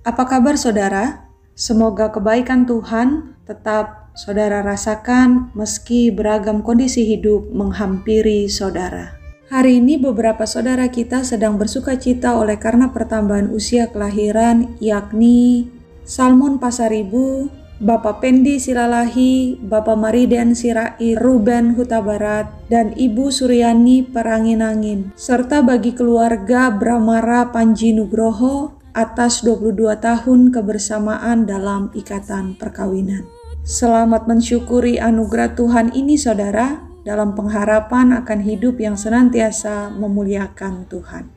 Apa kabar saudara? Semoga kebaikan Tuhan tetap saudara rasakan meski beragam kondisi hidup menghampiri saudara. Hari ini beberapa saudara kita sedang bersuka cita oleh karena pertambahan usia kelahiran, yakni Salmon Pasaribu, Bapak Pendi Silalahi, Bapak Mariden Sirai, Ruben Huta Barat, dan Ibu Suryani Peranginangin, serta bagi keluarga Bramara Panji Nugroho atas 22 tahun kebersamaan dalam ikatan perkawinan. Selamat mensyukuri anugerah Tuhan ini saudara, dalam pengharapan akan hidup yang senantiasa memuliakan Tuhan.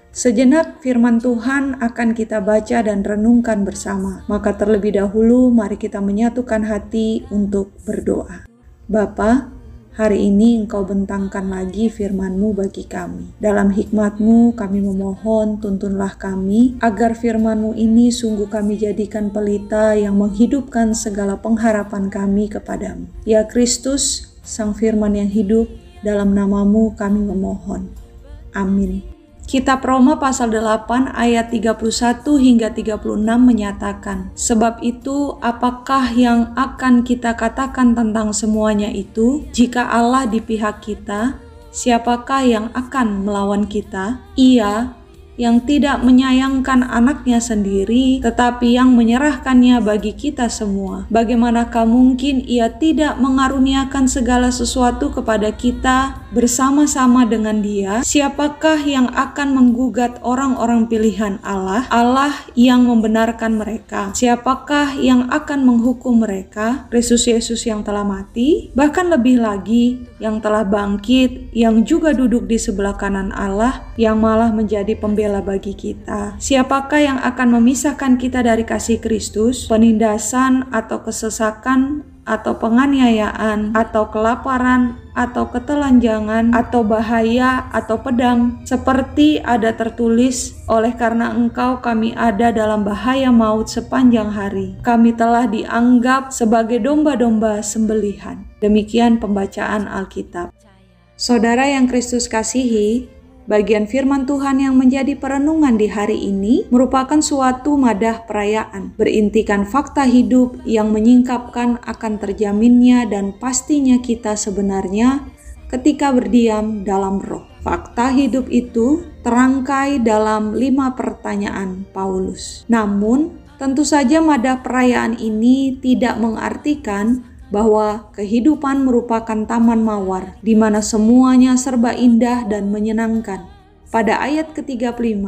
Sejenak firman Tuhan akan kita baca dan renungkan bersama. Maka terlebih dahulu mari kita menyatukan hati untuk berdoa. Bapa, hari ini Engkau bentangkan lagi firman-Mu bagi kami. Dalam hikmat-Mu kami memohon tuntunlah kami agar firman-Mu ini sungguh kami jadikan pelita yang menghidupkan segala pengharapan kami kepadamu. Ya Kristus, Sang Firman yang hidup, dalam nama-Mu kami memohon. Amin. Kitab Roma pasal 8 ayat 31 hingga 36 menyatakan, sebab itu apakah yang akan kita katakan tentang semuanya itu? Jika Allah di pihak kita, siapakah yang akan melawan kita? Ia yang tidak menyayangkan anaknya sendiri, tetapi yang menyerahkannya bagi kita semua. Bagaimanakah mungkin ia tidak mengaruniakan segala sesuatu kepada kita bersama-sama dengan Dia? Siapakah yang akan menggugat orang-orang pilihan Allah? Allah yang membenarkan mereka. Siapakah yang akan menghukum mereka? Kristus Yesus yang telah mati, bahkan lebih lagi yang telah bangkit, yang juga duduk di sebelah kanan Allah, yang malah menjadi pembela bagi kita. Siapakah yang akan memisahkan kita dari kasih Kristus? Penindasan atau kesesakan atau penganiayaan atau kelaparan atau ketelanjangan atau bahaya atau pedang, seperti ada tertulis, oleh karena Engkau kami ada dalam bahaya maut sepanjang hari. Kami telah dianggap sebagai domba-domba sembelihan. Demikian pembacaan Alkitab. Saudara yang Kristus kasihi, bagian firman Tuhan yang menjadi perenungan di hari ini merupakan suatu madah perayaan, berintikan fakta hidup yang menyingkapkan akan terjaminnya dan pastinya kita sebenarnya ketika berdiam dalam Roh. Fakta hidup itu terangkai dalam 5 pertanyaan Paulus. Namun, tentu saja madah perayaan ini tidak mengartikan bahwa kehidupan merupakan taman mawar, di mana semuanya serba indah dan menyenangkan. Pada ayat ke-35,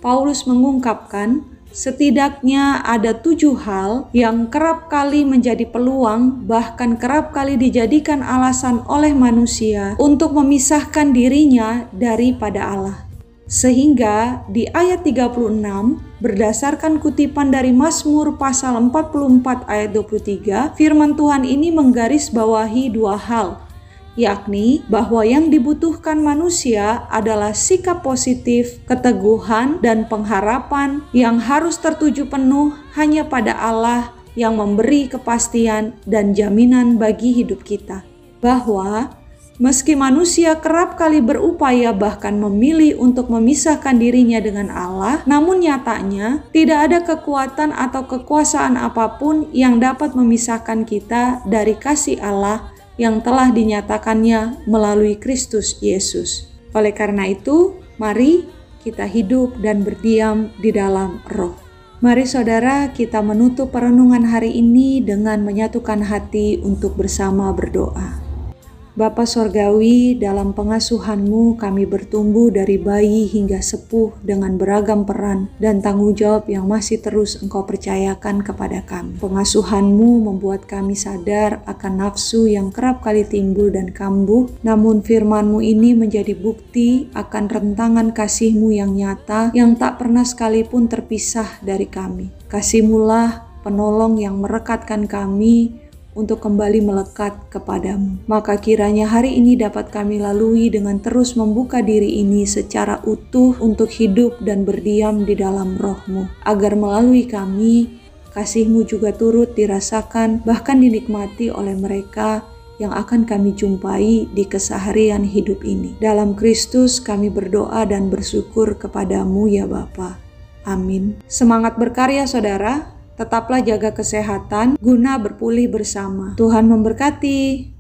Paulus mengungkapkan, setidaknya ada 7 hal yang kerap kali menjadi peluang, bahkan kerap kali dijadikan alasan oleh manusia untuk memisahkan dirinya daripada Allah. Sehingga di ayat 36, berdasarkan kutipan dari Mazmur pasal 44 ayat 23, firman Tuhan ini menggarisbawahi 2 hal, yakni bahwa yang dibutuhkan manusia adalah sikap positif, keteguhan, dan pengharapan yang harus tertuju penuh hanya pada Allah yang memberi kepastian dan jaminan bagi hidup kita. Bahwa meski manusia kerap kali berupaya bahkan memilih untuk memisahkan dirinya dengan Allah, namun nyatanya tidak ada kekuatan atau kekuasaan apapun yang dapat memisahkan kita dari kasih Allah yang telah dinyatakannya melalui Kristus Yesus. Oleh karena itu, mari kita hidup dan berdiam di dalam Roh. Mari saudara, kita menutup perenungan hari ini dengan menyatukan hati untuk bersama berdoa. Bapa Sorgawi, dalam pengasuhan-Mu kami bertumbuh dari bayi hingga sepuh dengan beragam peran dan tanggung jawab yang masih terus Engkau percayakan kepada kami. Pengasuhan-Mu membuat kami sadar akan nafsu yang kerap kali timbul dan kambuh, namun firman-Mu ini menjadi bukti akan rentangan kasih-Mu yang nyata yang tak pernah sekalipun terpisah dari kami. Kasih-Mu-lah penolong yang merekatkan kami untuk kembali melekat kepadamu. Maka kiranya hari ini dapat kami lalui dengan terus membuka diri ini secara utuh untuk hidup dan berdiam di dalam Roh-Mu, agar melalui kami, kasih-Mu juga turut dirasakan bahkan dinikmati oleh mereka yang akan kami jumpai di keseharian hidup ini. Dalam Kristus kami berdoa dan bersyukur kepadamu ya Bapa. Amin. Semangat berkarya saudara, tetaplah jaga kesehatan guna berpulih bersama. Tuhan memberkati.